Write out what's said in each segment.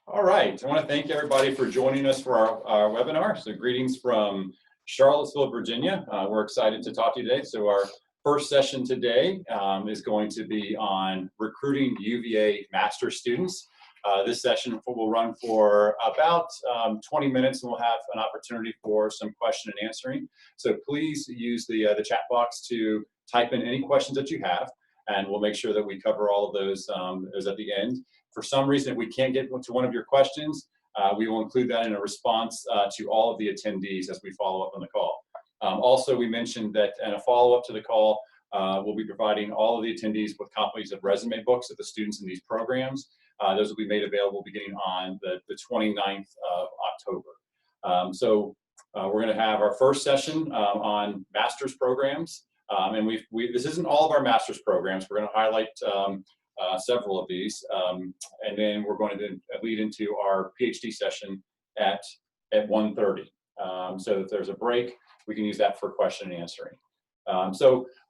All right, I want to thank everybody for joining us for our webinar. So greetings from Charlottesville, Virginia. We're excited to talk to you today. So our first session today is going to be on recruiting UVA master students. This session will run for about 20 minutes, and we'll have an opportunity for some question and answering. So please use the chat box to type in any questions that you have, and we'll make sure that we cover all of those at the end. For some reason, if we can't get to one of your questions, we will include that in a response to all of the attendees as we follow up on the call. Also, we mentioned that in a follow-up to the call, we'll be providing all of the attendees with copies of resume books of the students in these programs. Those will be made available beginning on the 29th of October. We're going to have our first session on master's programs. And this isn't all of our master's programs. We're going to highlight several of these, and then we're going to lead into our PhD session at 1:30. So if there's a break, we can use that for question and answering.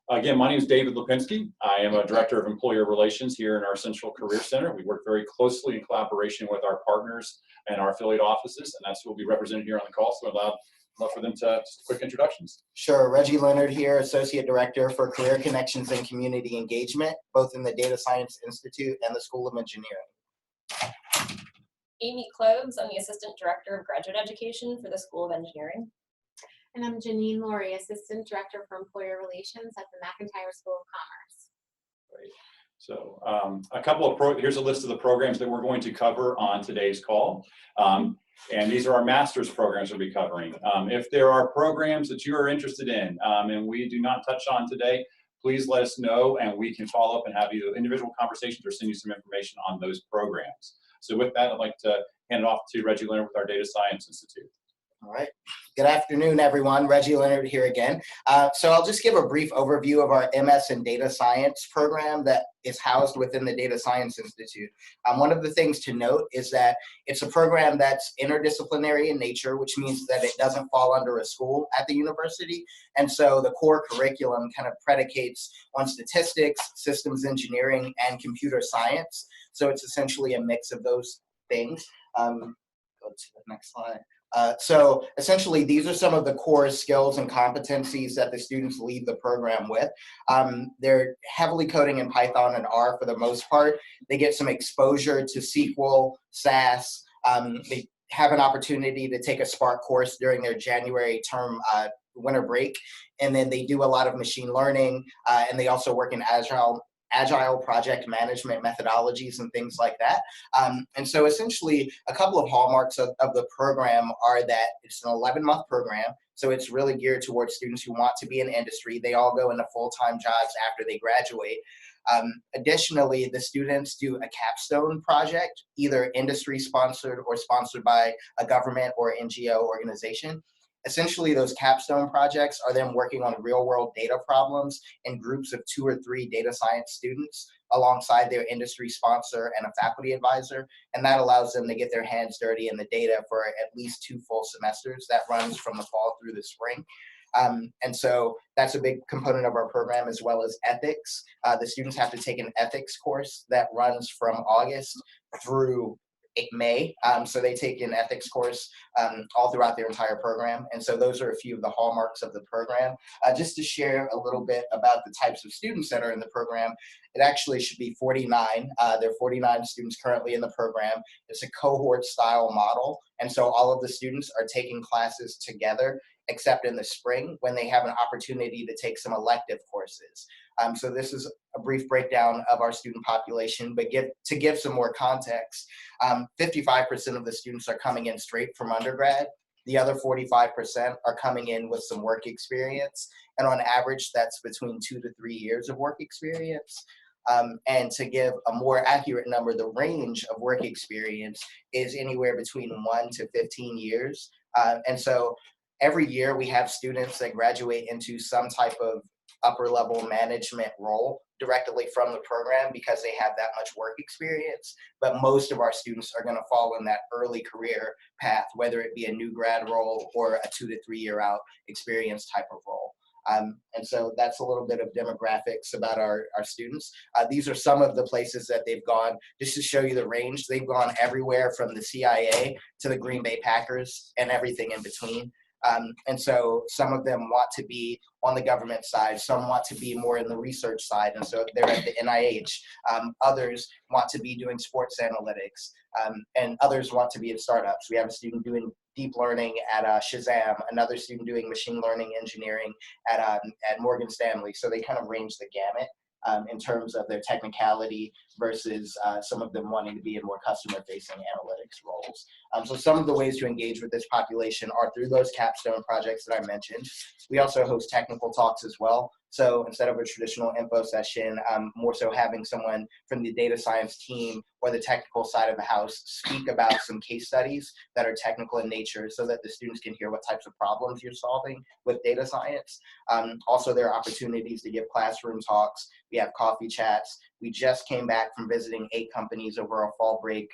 Again, my name is David Lipinski. I am a Director of Employer Relations here in our Central Career Center. We work very closely in collaboration with our partners and our affiliate offices, and that's who will be represented here on the call. So I'd love for them to just quick introductions. Sure. Reggie Leonard here, Associate Director for Career Connections and Community Engagement, both in the Data Science Institute and the School of Engineering. Amy Cloves, I'm the Assistant Director of Graduate Education for the School of Engineering. And I'm Janine Laurie, Assistant Director for Employer Relations at the McIntyre School of Commerce. Great. So here's a list of the programs that we're going to cover on today's call. And these are our master's programs we'll be covering. If there are programs that you are interested in and we do not touch on today, please let us know and we can follow up and have either individual conversations or send you some information on those programs. So with that, I'd like to hand it off to Reggie Leonard with our Data Science Institute. All right. Good afternoon, everyone. Reggie Leonard here again. So I'll just give a brief overview of our MS in Data Science program that is housed within the Data Science Institute. One of the things to note is that it's a program that's interdisciplinary in nature, which means that it doesn't fall under a school at the university. And so the core curriculum kind of predicates on statistics, systems engineering, and computer science. So it's essentially a mix of those things. Go to the next slide. So essentially, these are some of the core skills and competencies that the students leave the program with. They're heavily coding in Python and R for the most part. They get some exposure to SQL, SAS. They have an opportunity to take a Spark course during their January term winter break. And then they do a lot of machine learning, and they also work in agile project management methodologies and things like that. And so essentially a couple of hallmarks of the program are that it's an 11-month program. So it's really geared towards students who want to be in industry. They all go into full-time jobs after they graduate. Additionally, the students do a capstone project, either industry sponsored or sponsored by a government or NGO organization. Essentially, those capstone projects are them working on real-world data problems in groups of 2 or 3 data science students alongside their industry sponsor and a faculty advisor, and that allows them to get their hands dirty in the data for at least 2 full semesters. That runs from the fall through the spring. And so that's a big component of our program, as well as ethics. The students have to take an ethics course that runs from August through May. So they take an ethics course all throughout their entire program. And so those are a few of the hallmarks of the program. Just to share a little bit about the types of students that are in the program, it actually should be 49. There are 49 students currently in the program. It's a cohort style model. And so all of the students are taking classes together, except in the spring when they have an opportunity to take some elective courses. So this is a brief breakdown of our student population, but to give some more context, 55% of the students are coming in straight from undergrad. The other 45% are coming in with some work experience. And on average, that's between 2 to 3 years of work experience. And to give a more accurate number, the range of work experience is anywhere between 1 to 15 years. And so every year we have students that graduate into some type of upper level management role directly from the program because they have that much work experience. But most of our students are going to fall in that early career path, whether it be a new grad role or a 2 to 3 year out experience type of role. And so that's a little bit of demographics about our students. These are some of the places that they've gone. Just to show you the range, they've gone everywhere from the CIA to the Green Bay Packers and everything in between. And so some of them want to be on the government side, some want to be more in the research side, and so they're at the NIH. Others want to be doing sports analytics, and others want to be in startups. We have a student doing deep learning at Shazam, another student doing machine learning engineering at Morgan Stanley. So they kind of range the gamut in terms of their technicality versus some of them wanting to be in more customer-facing analytics roles. So some of the ways to engage with this population are through those capstone projects that I mentioned. We also host technical talks as well. So instead of a traditional info session, more so having someone from the data science team or the technical side of the house speak about some case studies that are technical in nature so that the students can hear what types of problems you're solving with data science. Also, there are opportunities to give classroom talks. We have coffee chats. We just came back from visiting 8 companies over our fall break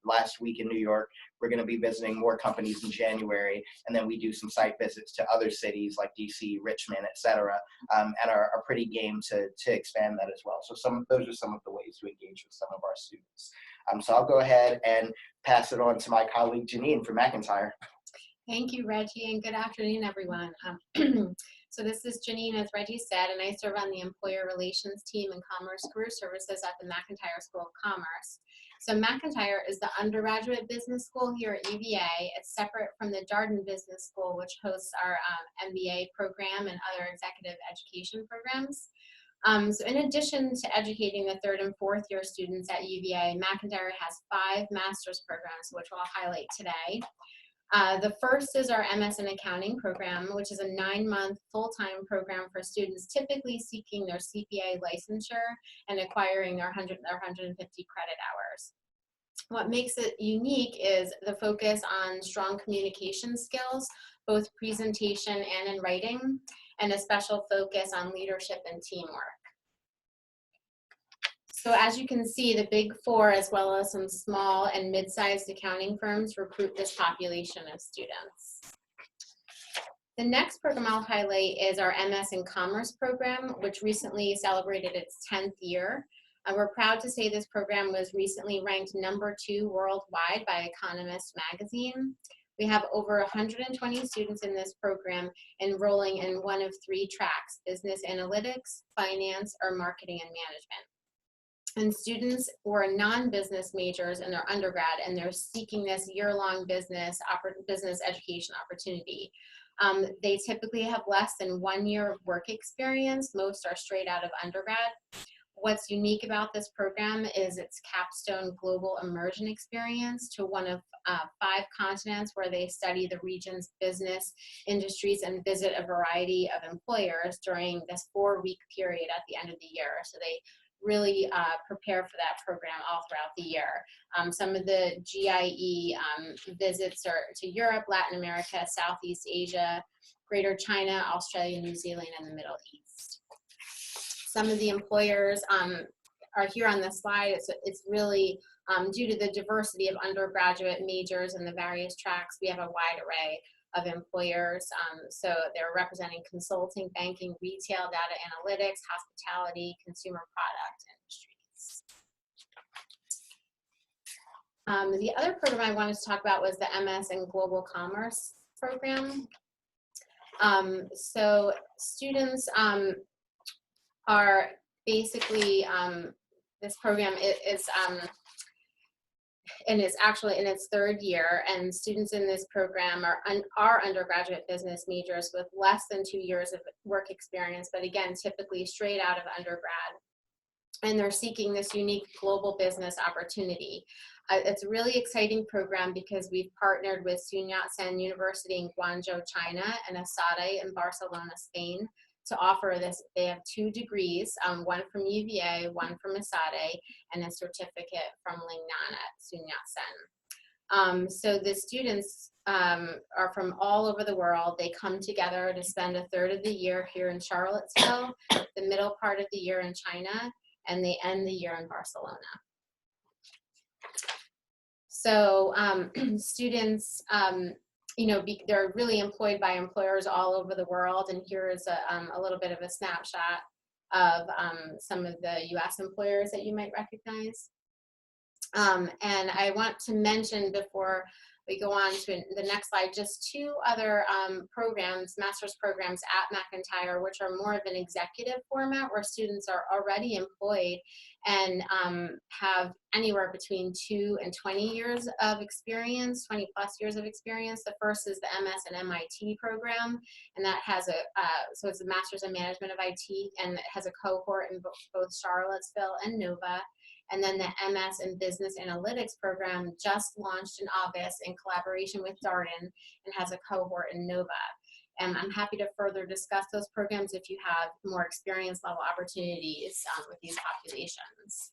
last week in New York. We're going to be visiting more companies in January, and then we do some site visits to other cities like DC, Richmond, etc., and are pretty game to expand that as well. So those are some of the ways to engage with some of our students. So I'll go ahead and pass it on to my colleague Janine from McIntyre. Thank you, Reggie, and good afternoon, everyone. So this is Janine, as Reggie said, and I serve on the Employer Relations team and Commerce Career Services at the McIntyre School of Commerce. So McIntyre is the undergraduate business school here at UVA. It's separate from the Darden Business School, which hosts our MBA program and other executive education programs. So in addition to educating the 3rd and 4th year students at UVA, McIntyre has 5 master's programs, which I'll highlight today. The first is our MS in Accounting program, which is a 9-month full-time program for students typically seeking their CPA licensure and acquiring their 150 credit hours. What makes it unique is the focus on strong communication skills, both presentation and in writing, and a special focus on leadership and teamwork. So as you can see, the Big 4, as well as some small and mid-sized accounting firms, recruit this population of students. The next program I'll highlight is our MS in Commerce program, which recently celebrated its 10th year. We're proud to say this program was recently ranked #2 worldwide by Economist magazine. We have over 120 students in this program enrolling in one of 3 tracks: business analytics, finance, or marketing and management. And students who are non-business majors in their undergrad, and they're seeking this year-long business education opportunity. They typically have less than 1 year of work experience. Most are straight out of undergrad. What's unique about this program is its capstone global immersion experience to one of 5 continents, where they study the region's business industries and visit a variety of employers during this 4-week period at the end of the year. So they really prepare for that program all throughout the year. Some of the GIE visits are to Europe, Latin America, Southeast Asia, Greater China, Australia, New Zealand, and the Middle East. Some of the employers are here on the slide. It's really due to the diversity of undergraduate majors and the various tracks. We have a wide array of employers. So they're representing consulting, banking, retail, data analytics, hospitality, consumer product industries. The other program I wanted to talk about was the MS in Global Commerce program. So students are basically, this program is and it's actually in its 3rd year, and students in this program are undergraduate business majors with less than 2 years of work experience, but again, typically straight out of undergrad. And they're seeking this unique global business opportunity. It's a really exciting program because we've partnered with Sun Yat-sen University in Guangzhou, China, and ESADE in Barcelona, Spain, to offer this. They have 2 degrees, one from UVA, one from ESADE, and a certificate from Lingnan at Sun Yat-sen. So the students are from all over the world. They come together to spend a 1/3 of the year here in Charlottesville, the middle part of the year in China, and they end the year in Barcelona. So students they're really employed by employers all over the world. And here is a little bit of a snapshot of some of the US employers that you might recognize. And I want to mention before we go on to the next slide, just two other programs, master's programs at McIntyre, which are more of an executive format where students are already employed and have anywhere between 2 and 20 years of experience, 20 plus years of experience. The first is the MS and MIT program, and that has so it's a master's in management of IT, and it has a cohort in both Charlottesville and Nova. And then the MS in Business Analytics program just launched in August in collaboration with Darden and has a cohort in Nova. And I'm happy to further discuss those programs if you have more experience level opportunities with these populations.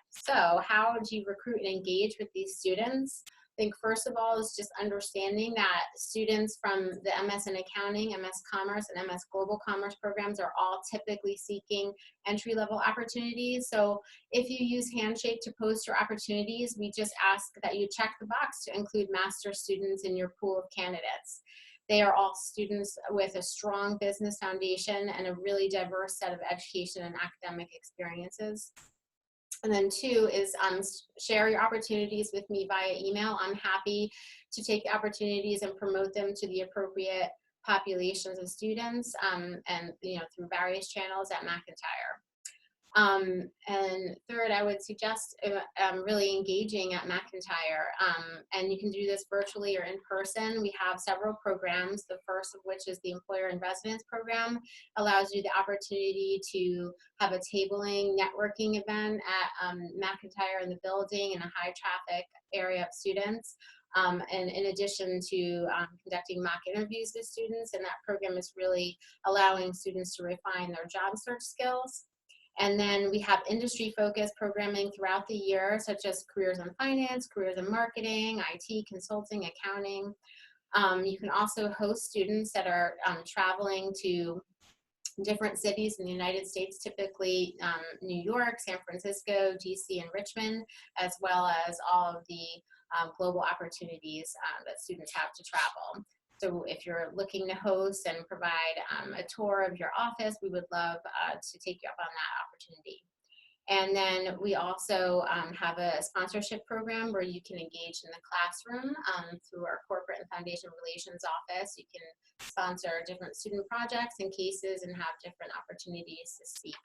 So how do you recruit and engage with these students? I think first of all is just understanding that students from the MS in Accounting, MS Commerce, and MS Global Commerce programs are all typically seeking entry-level opportunities. So if you use Handshake to post your opportunities, we just ask that you check the box to include master's students in your pool of candidates. They are all students with a strong business foundation and a really diverse set of education and academic experiences. And then 2 is share your opportunities with me via email. I'm happy to take opportunities and promote them to the appropriate populations of students and through various channels at McIntyre. And third, I would suggest really engaging at McIntyre, and you can do this virtually or in person. We have several programs, the first of which is the Employer in Residence program, allows you the opportunity to have a tabling networking event at McIntyre in the building in a high traffic area of students. And in addition to conducting mock interviews with students, and that program is really allowing students to refine their job search skills. And then we have industry-focused programming throughout the year, such as careers in finance, careers in marketing, IT, consulting, accounting. You can also host students that are traveling to different cities in the United States, typically New York, San Francisco, DC, and Richmond, as well as all of the global opportunities that students have to travel. So if you're looking to host and provide a tour of your office, we would love to take you up on that opportunity. And then we also have a sponsorship program where you can engage in the classroom through our corporate and foundation relations office. You can sponsor different student projects and cases and have different opportunities to speak.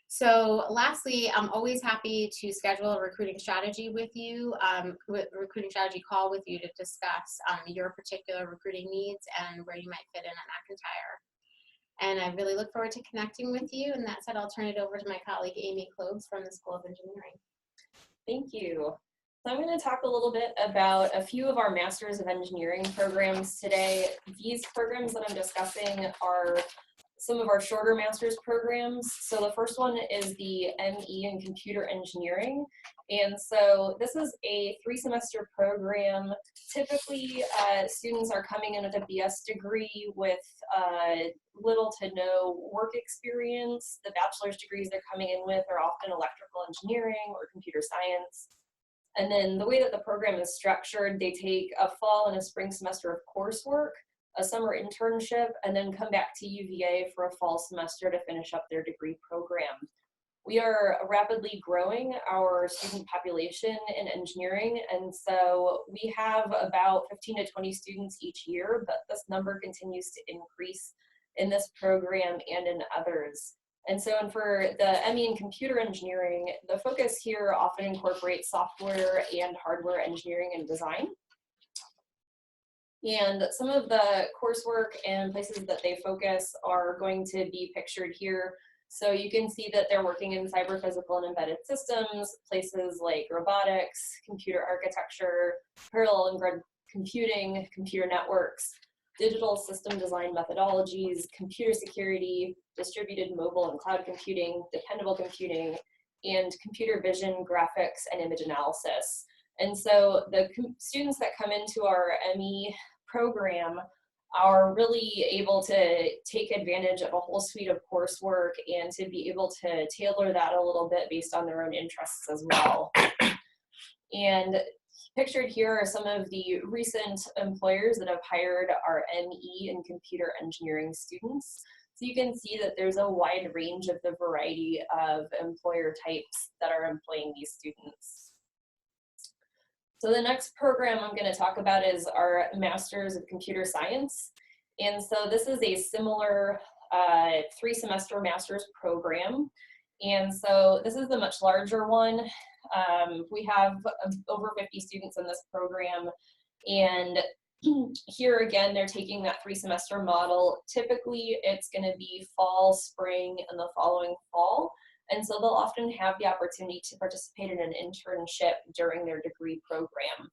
So lastly, I'm always happy to schedule a recruiting strategy with you, recruiting strategy call with you to discuss your particular recruiting needs and where you might fit in at McIntyre. And I really look forward to connecting with you. And that said, I'll turn it over to my colleague, Amy Coops from the School of Engineering. Thank you. So I'm going to talk a little bit about a few of our Masters of Engineering programs today. These programs that I'm discussing are some of our shorter master's programs. So the first one is the ME in Computer Engineering. And so this is a 3-semester program. Typically, students are coming in with a BS degree with little to no work experience. The bachelor's degrees they're coming in with are often electrical engineering or computer science. And then the way that the program is structured, they take a fall and a spring semester of coursework, a summer internship, and then come back to UVA for a fall semester to finish up their degree program. We are rapidly growing our student population in engineering, and so we have about 15 to 20 students each year, but this number continues to increase in this program and in others. And so for the ME in Computer Engineering, the focus here often incorporates software and hardware engineering and design. And some of the coursework and places that they focus are going to be pictured here. So you can see that they're working in cyber physical and embedded systems, places like robotics, computer architecture, parallel and grid computing, computer networks, digital system design methodologies, computer security, distributed mobile and cloud computing, dependable computing, and computer vision, graphics, and image analysis. And so the students that come into our ME program are really able to take advantage of a whole suite of coursework and to be able to tailor that a little bit based on their own interests as well. And Pictured here are some of the recent employers that have hired our ME and computer engineering students. So you can see that there's a wide range of the variety of employer types that are employing these students. So the next program I'm going to talk about is our Master's of Computer Science. And so this is a similar 3-semester master's program. And so this is the much larger one. We have over 50 students in this program, and here again, they're taking that 3-semester model. Typically, it's going to be fall, spring, and the following fall, and so they'll often have the opportunity to participate in an internship during their degree program.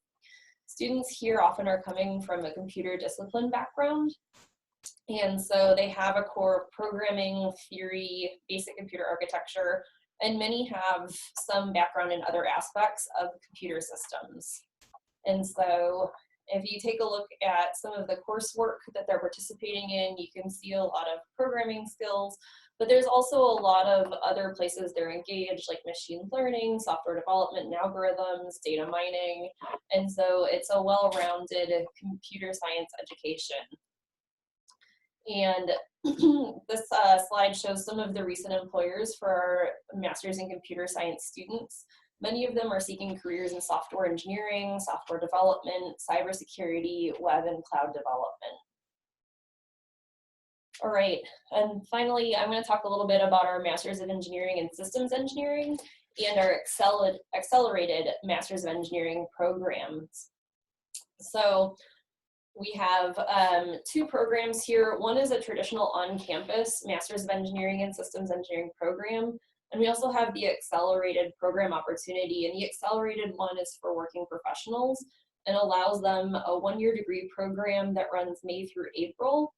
Students here often are coming from a computer discipline background, and so they have a core of programming, theory, basic computer architecture, and many have some background in other aspects of computer systems. And so if you take a look at some of the coursework that they're participating in, you can see a lot of programming skills, but there's also a lot of other places they're engaged, like machine learning, software development and algorithms, data mining, and so it's a well-rounded computer science education. And this slide shows some of the recent employers for our Master's in Computer Science students. Many of them are seeking careers in software engineering, software development, cybersecurity, web and cloud development. All right, and finally, I'm going to talk a little bit about our Master's of Engineering and Systems Engineering and our accelerated Master's of Engineering programs. So we have 2 programs here. One is a traditional on-campus Master's of Engineering and Systems Engineering program, and we also have the accelerated program opportunity, and the accelerated one is for working professionals and allows them a 1-year degree program that runs May through April.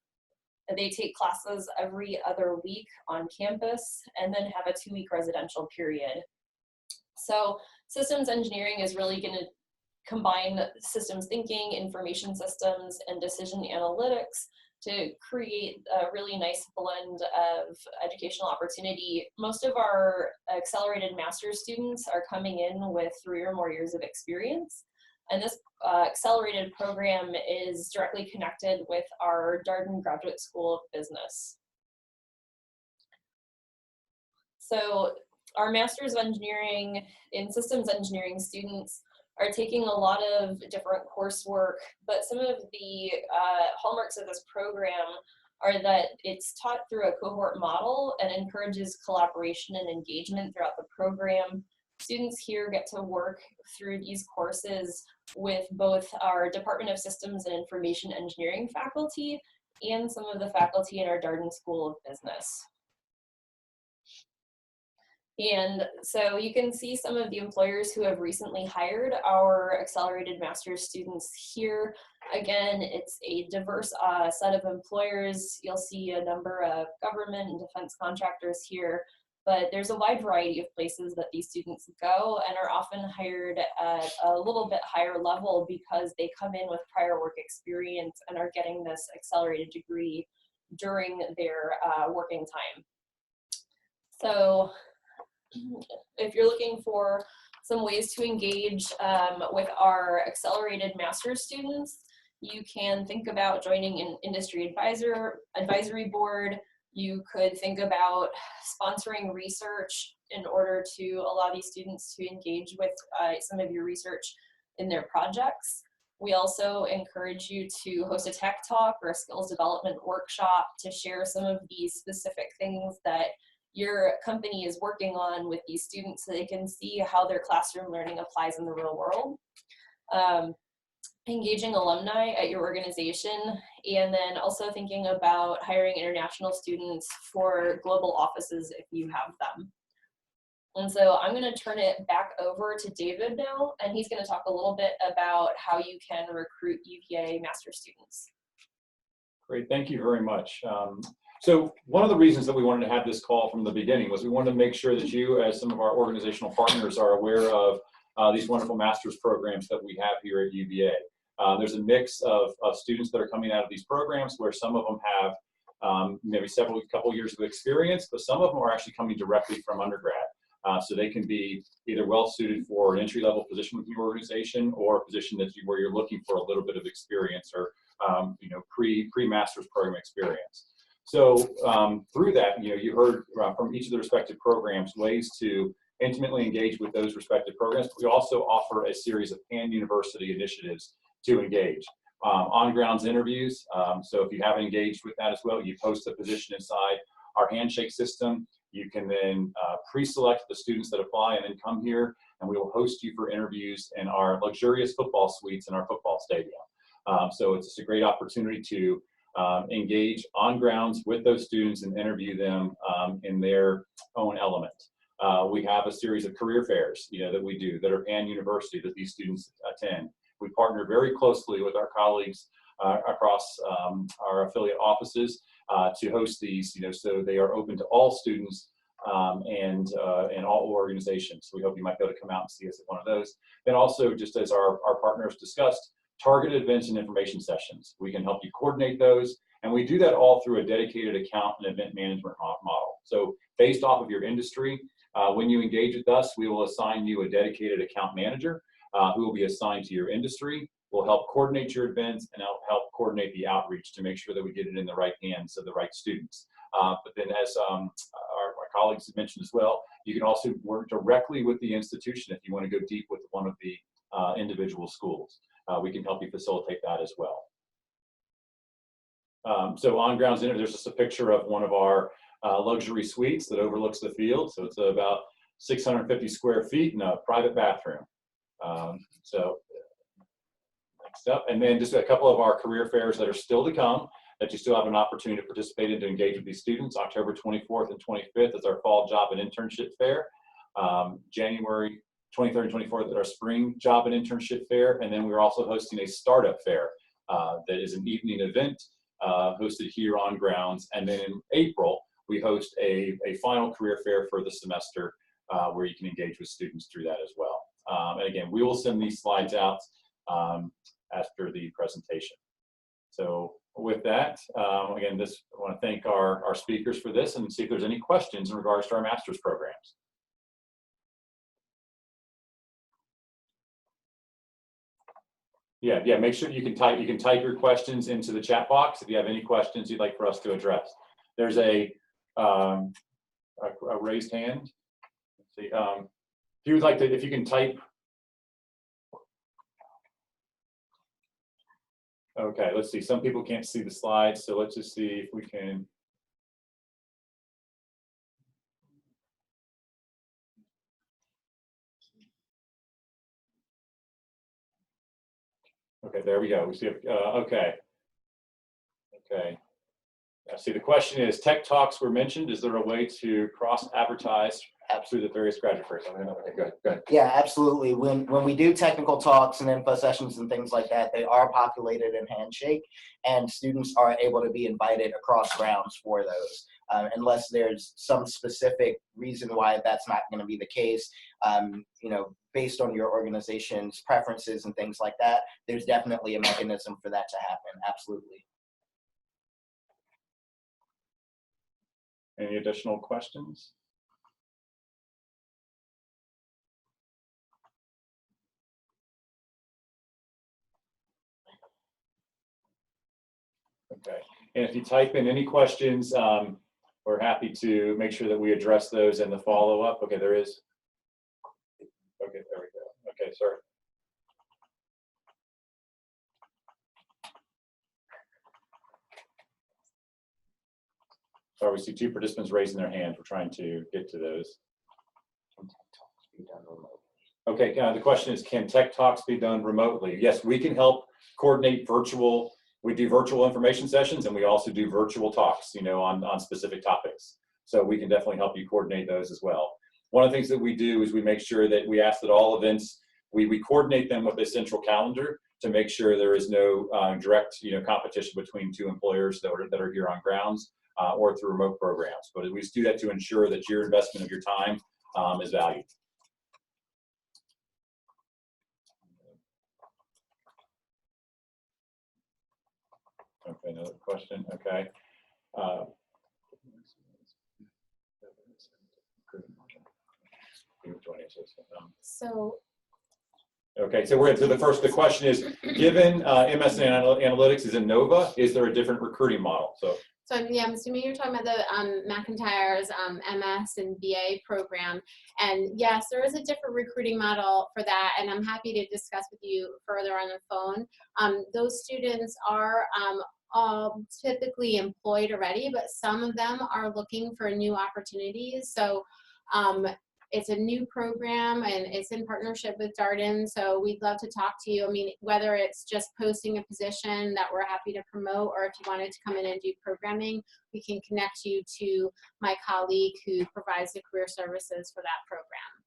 They take classes every other week on campus and then have a 2-week residential period. So systems engineering is really going to combine systems thinking, information systems, and decision analytics to create a really nice blend of educational opportunity. Most of our accelerated master's students are coming in with 3 or more years of experience. And this accelerated program is directly connected with our Darden Graduate School of Business. So our Master's of Engineering in Systems Engineering students are taking a lot of different coursework, but some of the hallmarks of this program are that it's taught through a cohort model and encourages collaboration and engagement throughout the program. Students here get to work through these courses with both our Department of Systems and Information Engineering faculty and some of the faculty in our Darden School of Business. And so you can see some of the employers who have recently hired our accelerated master's students here. Again, it's a diverse set of employers. You'll see a number of government and defense contractors here, but there's a wide variety of places that these students go and are often hired at a little bit higher level because they come in with prior work experience and are getting this accelerated degree during their working time. So if you're looking for some ways to engage with our accelerated master's students, you can think about joining an industry advisory board. You could think about sponsoring research in order to allow these students to engage with some of your research in their projects. We also encourage you to host a tech talk or a skills development workshop to share some of these specific things that your company is working on with these students so they can see how their classroom learning applies in the real world. Engaging alumni at your organization, and then also thinking about hiring international students for global offices if you have them. And so I'm going to turn it back over to David now, and he's going to talk a little bit about how you can recruit UVA master's students. Great, thank you very much. So one of the reasons that we wanted to have this call from the beginning was we wanted to make sure that you, as some of our organizational partners, are aware of these wonderful master's programs that we have here at UVA. There's a mix of students that are coming out of these programs where some of them have maybe couple years of experience, but some of them are actually coming directly from undergrad. So they can be either well suited for an entry-level position with your organization, or a position where you're looking for a little bit of experience, or pre-master's program experience. So through that, you heard from each of the respective programs ways to intimately engage with those respective programs. But we also offer a series of pan-university initiatives to engage. On-grounds interviews, so if you haven't engaged with that as well, you post a position inside our Handshake system. You can then pre-select the students that apply and then come here, and we will host you for interviews in our luxurious football suites in our football stadium. So it's just a great opportunity to engage on grounds with those students and interview them in their own element. We have a series of career fairs, that we do that are pan-university that these students attend. We partner very closely with our colleagues across our affiliate offices to host these, so they are open to all students and all organizations. So we hope you might be able to come out and see us at one of those. Then also, just as our partners discussed, targeted events and information sessions. We can help you coordinate those, and we do that all through a dedicated account and event management model. So based off of your industry, when you engage with us, we will assign you a dedicated account manager who will be assigned to your industry. We'll help coordinate your events and help coordinate the outreach to make sure that we get it in the right hands of the right students. But then, as our colleagues have mentioned as well, you can also work directly with the institution if you want to go deep with one of the individual schools. We can help you facilitate that as well. So on grounds interview, there's just a picture of one of our luxury suites that overlooks the field. So it's about 650 square feet and a private bathroom. So next up, and then just a couple of our career fairs that are still to come, that you still have an opportunity to participate in, to engage with these students. October 24th and 25th is our fall job and internship fair. January 23rd and 24th at our spring job and internship fair. And then we're also hosting a startup fair that is an evening event hosted here on grounds. And then in April, we host a final career fair for the semester where you can engage with students through that as well. And again, we will send these slides out after the presentation. So with that, again, I want to thank our speakers for this and see if there's any questions in regards to our master's programs. Yeah, make sure you can type your questions into the chat box if you have any questions you'd like for us to address. There's a raised hand. Let's see, if you would like to, if you can type. Okay, let's see. Some people can't see the slides, so let's just see if we can. Okay, there we go. We see. Okay. See, the question is, tech talks were mentioned. Is there a way to cross-advertise through the various graduate programs? Okay, go ahead. Yeah, absolutely. When we do technical talks and info sessions and things like that, they are populated in Handshake, and students are able to be invited across grounds for those. Unless there's some specific reason why that's not going to be the case, based on your organization's preferences and things like that, there's definitely a mechanism for that to happen. Absolutely. Any additional questions? Okay, and if you type in any questions, we're happy to make sure that we address those in the follow-up. Okay, there is. Okay, there we go. Okay, sorry. Sorry, we see two participants raising their hands. We're trying to get to those. Okay, the question is, can tech talks be done remotely? Yes, we can help coordinate virtual. We do virtual information sessions, and we also do virtual talks, on specific topics. So we can definitely help you coordinate those as well. One of the things that we do is we make sure that we ask that all events, we coordinate them with a central calendar to make sure there is no direct, competition between two employers that are here on grounds or through remote programs. But we do that to ensure that your investment of your time is valued. Okay, another question. Okay. joining us. So Okay, so the question is, given MS in Analytics is in Nova, is there a different recruiting model? So yeah, I'm assuming you're talking about the McIntyre's MS and BA program. And yes, there is a different recruiting model for that, and I'm happy to discuss with you further on the phone. Those students are all typically employed already, but some of them are looking for new opportunities. So it's a new program and it's in partnership with Darden. So we'd love to talk to you. I mean, whether it's just posting a position that we're happy to promote, or if you wanted to come in and do programming, we can connect you to my colleague who provides the career services for that program.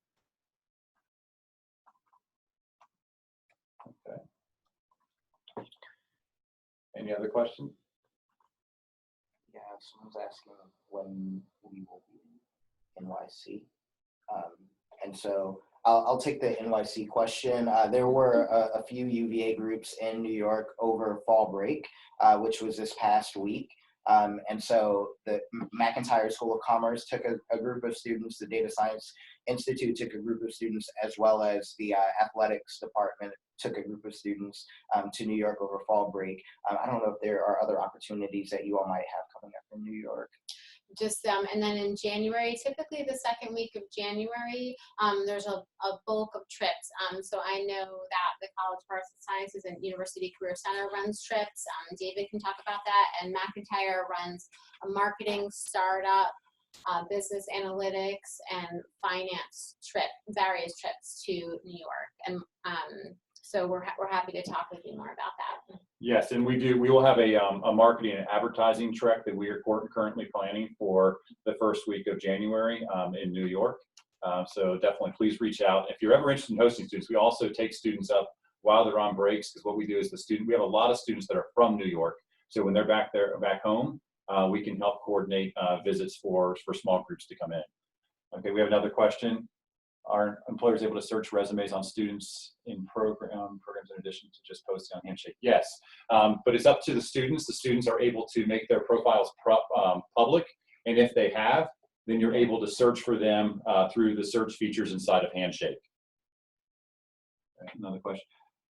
Okay. Any other questions? Yeah, someone's asking when we will be in NYC. And so I'll take the NYC question. There were a few UVA groups in New York over fall break, which was this past week. And so the McIntyre School of Commerce took a group of students, the Data Science Institute took a group of students, as well as the athletics department took a group of students to New York over fall break. I don't know if there are other opportunities that you all might have coming up in New York. Just and then in January, typically the second week of January, there's a bulk of trips. So I know that the College of Arts and Sciences and University Career Center runs trips. David can talk about that, and McIntyre runs a marketing, startup, business analytics, and finance various trips to New York. And so we're happy to talk with you more about that. Yes, and we will have a marketing and advertising trek that we are currently planning for the first week of January in New York. So definitely please reach out. If you're ever interested in hosting students, we also take students up while they're on breaks, because what we do is we have a lot of students that are from New York. So when they're back home, we can help coordinate visits for small groups to come in. Okay, we have another question. Are employers able to search resumes on students in programs in addition to just posting on Handshake? Yes, but it's up to the students. The students are able to make their profiles public, and if they have, then you're able to search for them through the search features inside of Handshake. Okay, another question.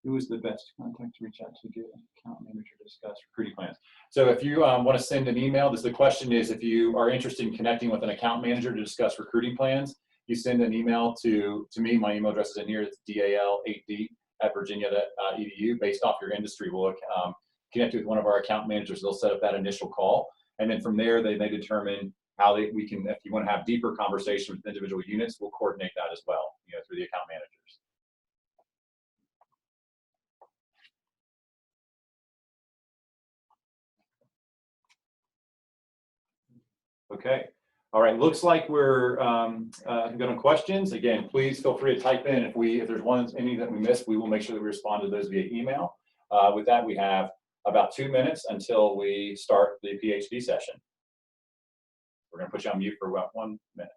Who is the best contact to reach out to get an account manager to discuss recruiting plans? So if you want to send an email, the question is, if you are interested in connecting with an account manager to discuss recruiting plans, you send an email to me. My email address is in here. It's dal8d@virginia.edu. Based off your industry, we'll connect you with one of our account managers. They'll set up that initial call, and then from there, they may determine how we can. If you want to have deeper conversations with individual units, we'll coordinate that as well, through the account managers. Okay. All right, looks like we're good on questions. Again, please feel free to type in. If there's any that we missed, we will make sure that we respond to those via email. With that, we have about 2 minutes until we start the PhD session. We're going to put you on mute for about 1 minute.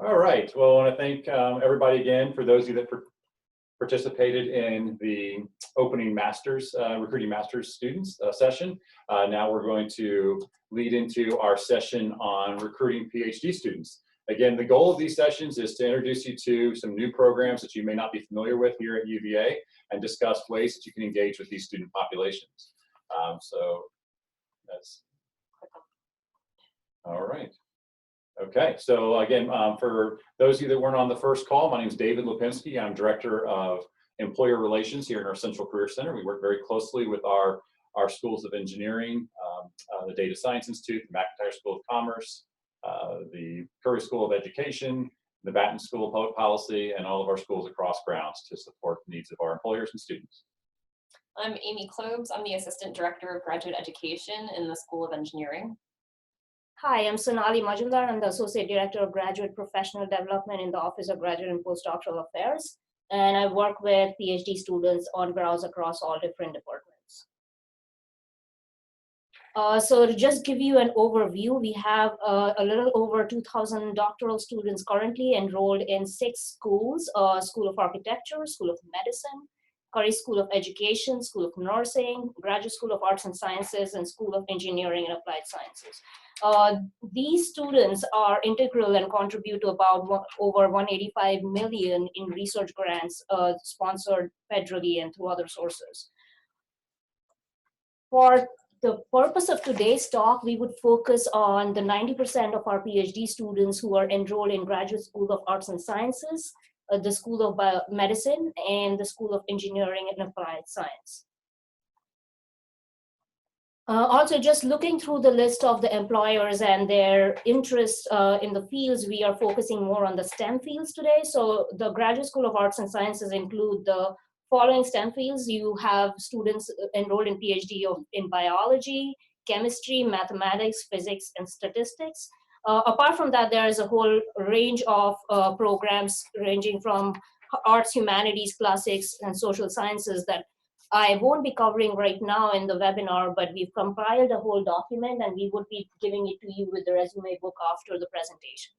All right, well, I want to thank everybody again for those of you that participated in the opening masters, recruiting masters students session. Now we're going to lead into our session on recruiting PhD students. Again, the goal of these sessions is to introduce you to some new programs that you may not be familiar with here at UVA and discuss ways that you can engage with these student populations. So that's all right. Okay, so again, for those of you that weren't on the first call, my name is David Lipinski. I'm Director of Employer Relations here in our Central Career Center. We work very closely with our schools of engineering, the Data Science Institute, the McIntyre School of Commerce, the Curry School of Education, the Batten School of Public Policy, and all of our schools across grounds to support the needs of our employers and students. I'm Amy Klobes. I'm the Assistant Director of Graduate Education in the School of Engineering. Hi, I'm Sonali Majumdar. I'm the Associate Director of Graduate Professional Development in the Office of Graduate and Postdoctoral Affairs. And I work with PhD students on grounds across all different departments. So to just give you an overview, we have a little over 2,000 doctoral students currently enrolled in 6 schools, School of Architecture, School of Medicine, Curry School of Education, School of Nursing, Graduate School of Arts and Sciences, and School of Engineering and Applied Sciences. These students are integral and contribute to about over 185 million in research grants sponsored federally and through other sources. For the purpose of today's talk, we would focus on the 90% of our PhD students who are enrolled in Graduate School of Arts and Sciences, the School of Medicine, and the School of Engineering and Applied Science. Also, just looking through the list of the employers and their interests in the fields, we are focusing more on the STEM fields today. So the Graduate School of Arts and Sciences include the following STEM fields. You have students enrolled in PhD in biology, chemistry, mathematics, physics, and statistics. Apart from that, there is a whole range of programs ranging from arts, humanities, classics, and social sciences that I won't be covering right now in the webinar, but we've compiled a whole document and we would be giving it to you with the resume book after the presentation.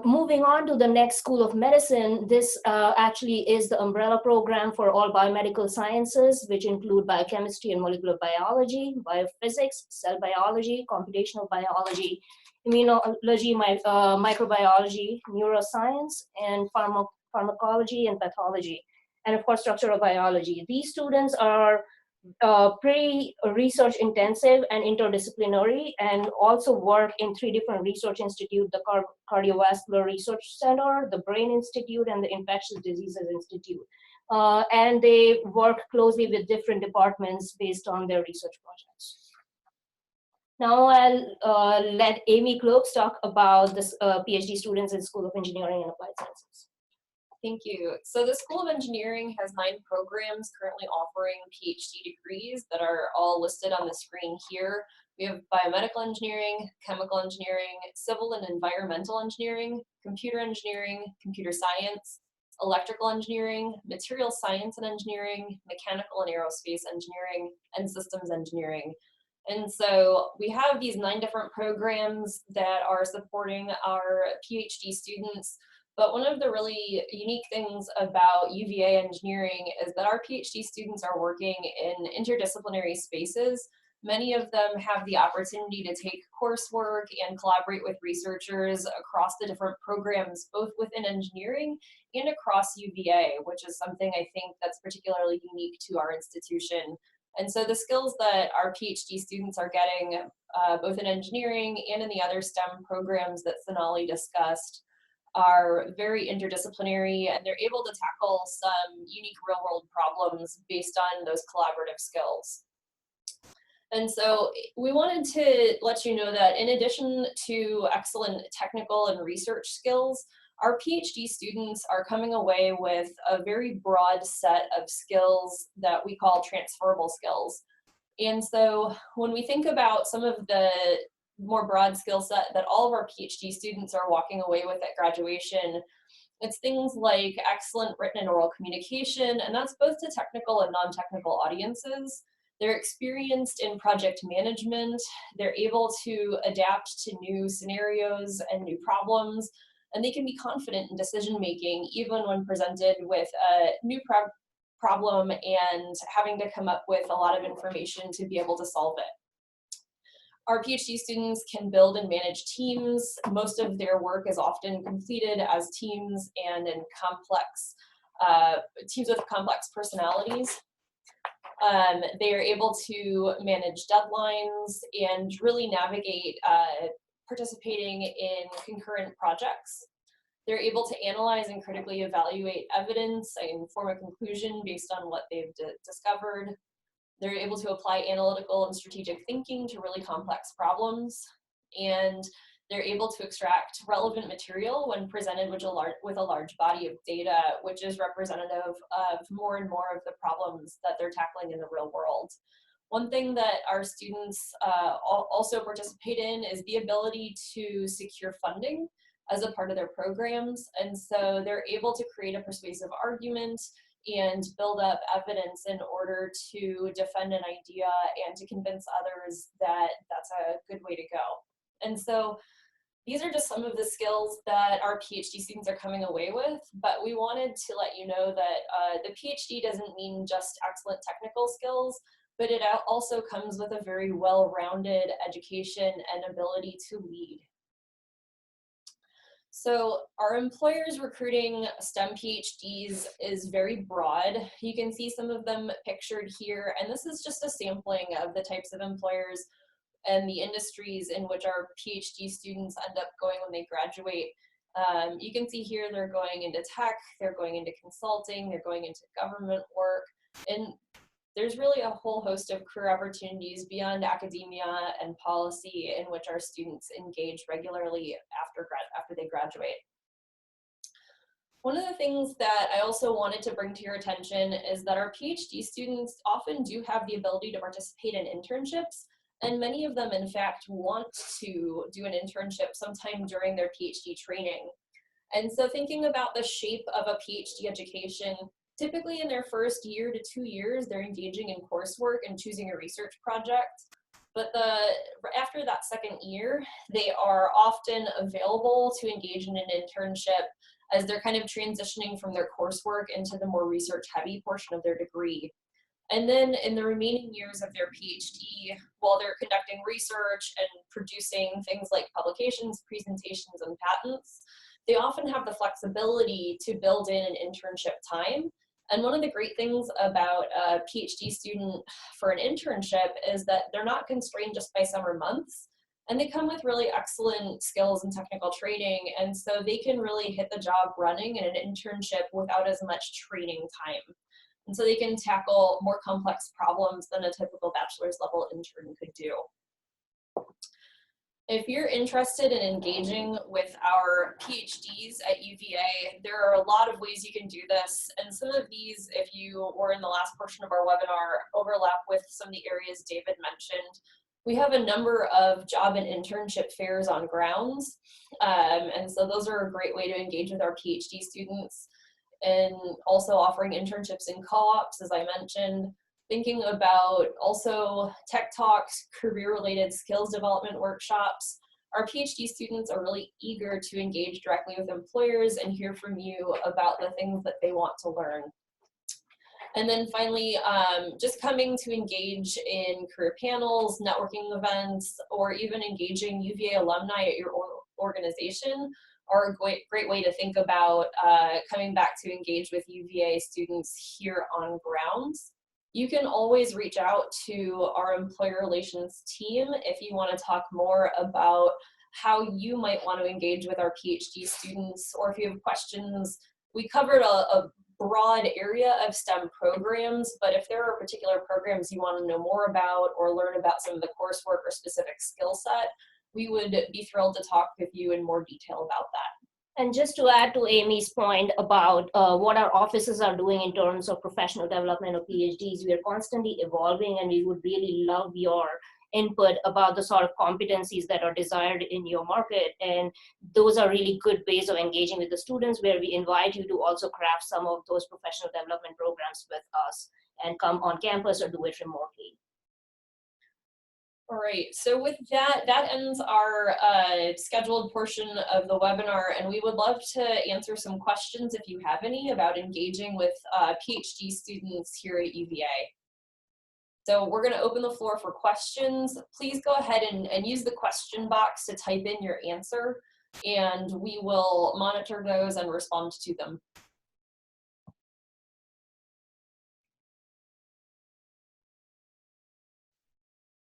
Moving on to the next School of Medicine, this actually is the umbrella program for all biomedical sciences, which include biochemistry and molecular biology, biophysics, cell biology, computational biology, immunology, microbiology, neuroscience, and pharmacology and pathology, and of course, structural biology. These students are pretty research intensive and interdisciplinary, and also work in 3 different research institutes: the Cardiovascular Research Center, the Brain Institute, and the Infectious Diseases Institute. And they work closely with different departments based on their research projects. Now I'll let Amy Klobes talk about this PhD students in School of Engineering and Applied Sciences. Thank you. So the School of Engineering has 9 programs currently offering PhD degrees that are all listed on the screen here. We have biomedical engineering, chemical engineering, civil and environmental engineering, computer engineering, computer science, electrical engineering, material science and engineering, mechanical and aerospace engineering, and systems engineering. And so we have these 9 different programs that are supporting our PhD students. But one of the really unique things about UVA engineering is that our PhD students are working in interdisciplinary spaces. Many of them have the opportunity to take coursework and collaborate with researchers across the different programs, both within engineering and across UVA, which is something I think that's particularly unique to our institution. And so the skills that our PhD students are getting, both in engineering and in the other STEM programs that Sonali discussed, are very interdisciplinary, and they're able to tackle some unique real-world problems based on those collaborative skills. And so we wanted to let you know that in addition to excellent technical and research skills, our PhD students are coming away with a very broad set of skills that we call transferable skills. And so when we think about some of the more broad skill set that all of our PhD students are walking away with at graduation, it's things like excellent written and oral communication, and that's both to technical and non-technical audiences. They're experienced in project management. They're able to adapt to new scenarios and new problems, and they can be confident in decision making even when presented with a new problem and having to come up with a lot of information to be able to solve it. Our PhD students can build and manage teams. Most of their work is often completed as teams and in complex teams with complex personalities. They are able to manage deadlines and really navigate participating in concurrent projects. They're able to analyze and critically evaluate evidence and form a conclusion based on what they've discovered. They're able to apply analytical and strategic thinking to really complex problems, and they're able to extract relevant material when presented with a large body of data, which is representative of more and more of the problems that they're tackling in the real world. One thing that our students also participate in is the ability to secure funding as a part of their programs, and so they're able to create a persuasive argument and build up evidence in order to defend an idea and to convince others that that's a good way to go. And so these are just some of the skills that our PhD students are coming away with, but we wanted to let you know that the PhD doesn't mean just excellent technical skills, but it also comes with a very well-rounded education and ability to lead. So our employers recruiting STEM PhDs is very broad. You can see some of them pictured here, and this is just a sampling of the types of employers and the industries in which our PhD students end up going when they graduate. You can see here they're going into tech, they're going into consulting, they're going into government work, and there's really a whole host of career opportunities beyond academia and policy in which our students engage regularly after they graduate. One of the things that I also wanted to bring to your attention is that our PhD students often do have the ability to participate in internships, and many of them in fact want to do an internship sometime during their PhD training. And so thinking about the shape of a PhD education, typically in their first year to 2 years, they're engaging in coursework and choosing a research project. But after that second year, they are often available to engage in an internship as they're kind of transitioning from their coursework into the more research-heavy portion of their degree. And then in the remaining years of their PhD, while they're conducting research and producing things like publications, presentations, and patents, they often have the flexibility to build in an internship time. And one of the great things about a PhD student for an internship is that they're not constrained just by summer months, and they come with really excellent skills and technical training, and so they can really hit the job running in an internship without as much training time. And so they can tackle more complex problems than a typical bachelor's level intern could do. If you're interested in engaging with our PhDs at UVA, there are a lot of ways you can do this. And some of these, if you were in the last portion of our webinar, overlap with some of the areas David mentioned. We have a number of job and internship fairs on grounds. And so those are a great way to engage with our PhD students. And also offering internships in co-ops, as I mentioned. Thinking about also tech talks, career-related skills development workshops. Our PhD students are really eager to engage directly with employers and hear from you about the things that they want to learn. And then finally, just coming to engage in career panels, networking events, or even engaging UVA alumni at your organization are a great way to think about coming back to engage with UVA students here on grounds. You can always reach out to our employer relations team if you want to talk more about how you might want to engage with our PhD students, or if you have questions. We covered a broad area of STEM programs, but if there are particular programs you want to know more about or learn about some of the coursework or specific skill set, we would be thrilled to talk with you in more detail about that. And just to add to Amy's point about what our offices are doing in terms of professional development of PhDs, we are constantly evolving, and we would really love your input about the sort of competencies that are desired in your market. And those are really good ways of engaging with the students, where we invite you to also craft some of those professional development programs with us and come on campus or do it remotely. All right, so with that, that ends our scheduled portion of the webinar, and we would love to answer some questions if you have any about engaging with PhD students here at UVA. So we're going to open the floor for questions. Please go ahead and use the question box to type in your answer, and we will monitor those and respond to them.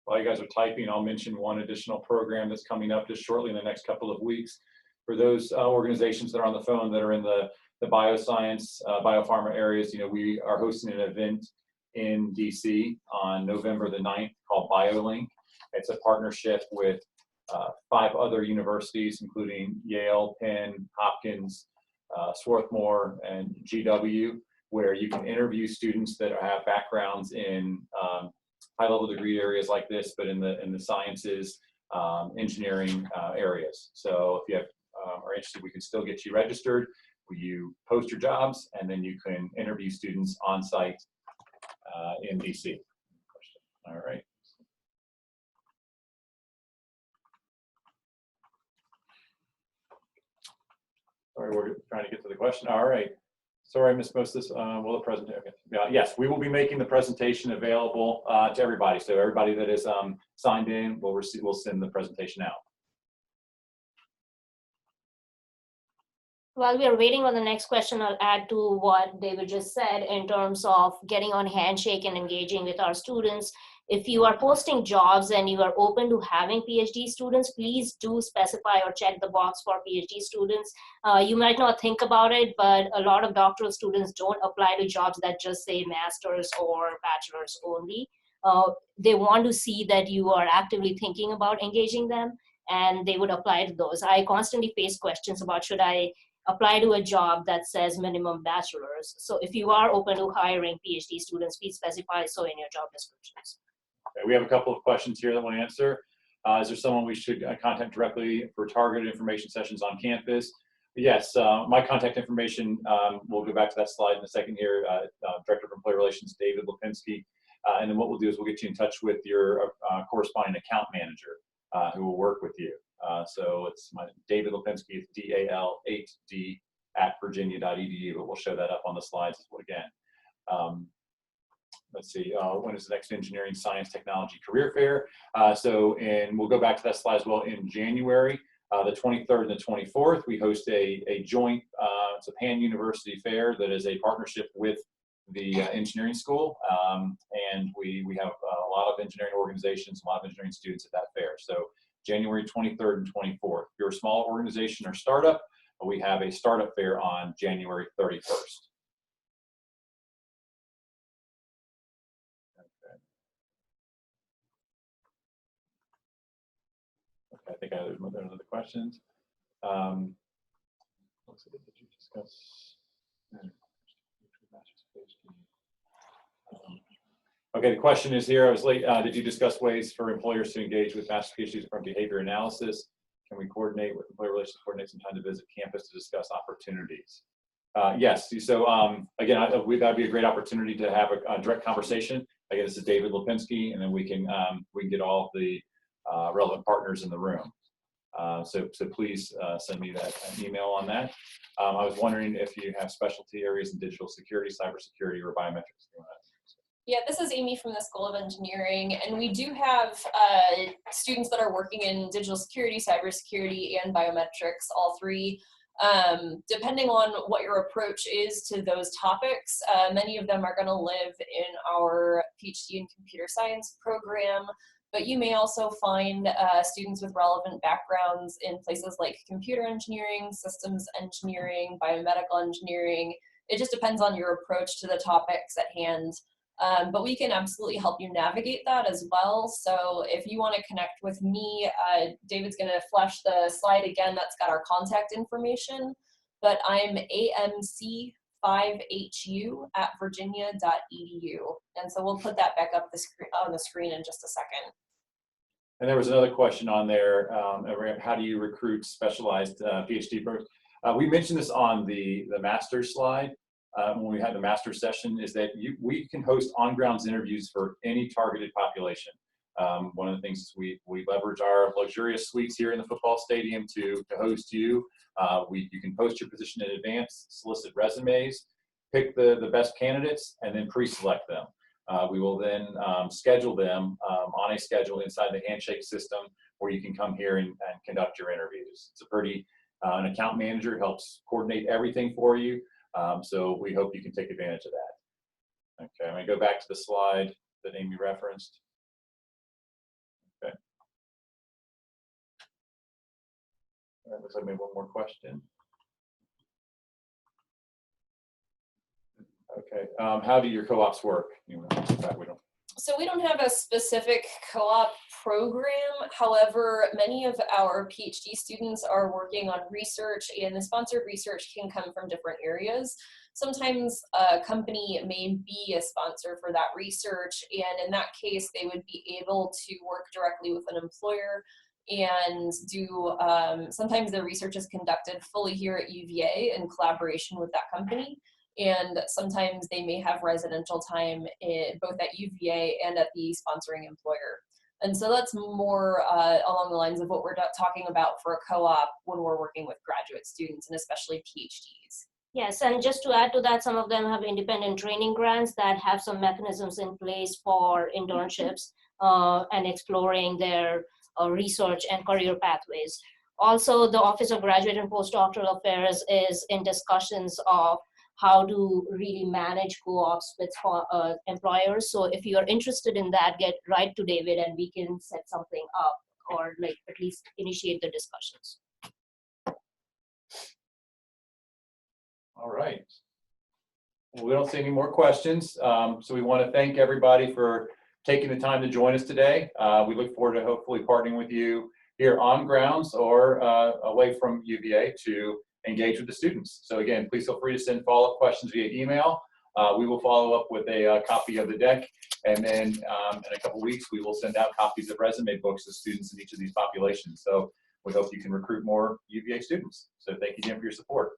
While you guys are typing, I'll mention one additional program that's coming up just shortly in the next couple of weeks. For those organizations that are on the phone that are in the bioscience, biopharma areas, we are hosting an event in DC on November the 9th called BioLink. It's a partnership with 5 other universities, including Yale, Penn, Hopkins, Swarthmore, and GW, where you can interview students that have backgrounds in high-level degree areas like this, but in the sciences, engineering areas. So if you are interested, we can still get you registered. You post your jobs, and then you can interview students on site in DC. All right. Sorry, we're trying to get to the question. All right. Sorry, I missed most of this. Will the presentation? Okay. Yes, we will be making the presentation available to everybody. So everybody that is signed in, we'll send the presentation out. While we are waiting on the next question, I'll add to what David just said in terms of getting on Handshake and engaging with our students. If you are posting jobs and you are open to having PhD students, please do specify or check the box for PhD students. You might not think about it, but a lot of doctoral students don't apply to jobs that just say master's or bachelor's only. They want to see that you are actively thinking about engaging them, and they would apply to those. I constantly face questions about, should I apply to a job that says minimum bachelor's? So if you are open to hiring PhD students, please specify so in your job descriptions. Okay, we have a couple of questions here that I want to answer. Is there someone we should contact directly for targeted information sessions on campus? Yes, my contact information, we'll go back to that slide in a second here, Director of Employee Relations, David Lipinski. And then what we'll do is we'll get you in touch with your corresponding account manager who will work with you. So it's David Lipinski, it's DAL8D @virginia.edu, but we'll show that up on the slides as well again. Let's see, when is the next Engineering, Science, Technology Career Fair? And we'll go back to that slide as well in January, the 23rd and the 24th. We host a joint, it's a pan-university fair that is a partnership with the engineering school. And we have a lot of engineering organizations, a lot of engineering students at that fair. So January 23rd and 24th. If you're a small organization or startup, we have a startup fair on January 31st. I think there's other questions. Did you discuss? Okay, the question is here. I was late. Did you discuss ways for employers to engage with master's PhDs from behavior analysis? Can we coordinate with employer relations, coordinate some time to visit campus to discuss opportunities? Yes. So again, that'd be a great opportunity to have a direct conversation. Again, this is David Lipinski, and then we can get all the relevant partners in the room. So please send me that email on that. I was wondering if you have specialty areas in digital security, cybersecurity, or biometrics. Yeah, this is Amy from the School of Engineering, and we do have students that are working in digital security, cybersecurity, and biometrics, all three. Depending on what your approach is to those topics, many of them are going to live in our PhD in computer science program, but you may also find students with relevant backgrounds in places like computer engineering, systems engineering, biomedical engineering. It just depends on your approach to the topics at hand. But we can absolutely help you navigate that as well. So if you want to connect with me, David's going to flash the slide again that's got our contact information, but I'm amc5hu@virginia.edu. And so we'll put that back up on the screen in just a second. And there was another question on there, how do you recruit specialized PhD programs? We mentioned this on the master's slide. When we had the master's session, is that we can host on-grounds interviews for any targeted population. One of the things is we leverage our luxurious suites here in the football stadium to host you. You can post your position in advance, solicit resumes, pick the best candidates, and then pre-select them. We will then schedule them on a schedule inside the Handshake system where you can come here and conduct your interviews. It's a pretty, an account manager helps coordinate everything for you. So we hope you can take advantage of that. Okay, I'm gonna go back to the slide that Amy referenced. Okay. All right, looks like maybe one more question. Okay, how do your co-ops work? We don't. So we don't have a specific co-op program. However, many of our PhD students are working on research, and the sponsored research can come from different areas. Sometimes a company may be a sponsor for that research, and in that case, they would be able to work directly with an employer and do, sometimes the research is conducted fully here at UVA in collaboration with that company. And sometimes they may have residential time both at UVA and at the sponsoring employer. And so that's more along the lines of what we're talking about for a co-op when we're working with graduate students and especially PhDs. Yes, and just to add to that, some of them have independent training grants that have some mechanisms in place for internships and exploring their research and career pathways. Also, the Office of Graduate and Postdoctoral Affairs is in discussions of how to really manage co-ops with employers. So if you're interested in that, get right to David and we can set something up or like at least initiate the discussions. All right. Well, we don't see any more questions. So we want to thank everybody for taking the time to join us today. We look forward to hopefully partnering with you here on grounds or away from UVA to engage with the students. So again, please feel free to send follow-up questions via email. We will follow up with a copy of the deck, and then in a couple weeks, we will send out copies of resume books to students in each of these populations. So we hope you can recruit more UVA students. So thank you again for your support.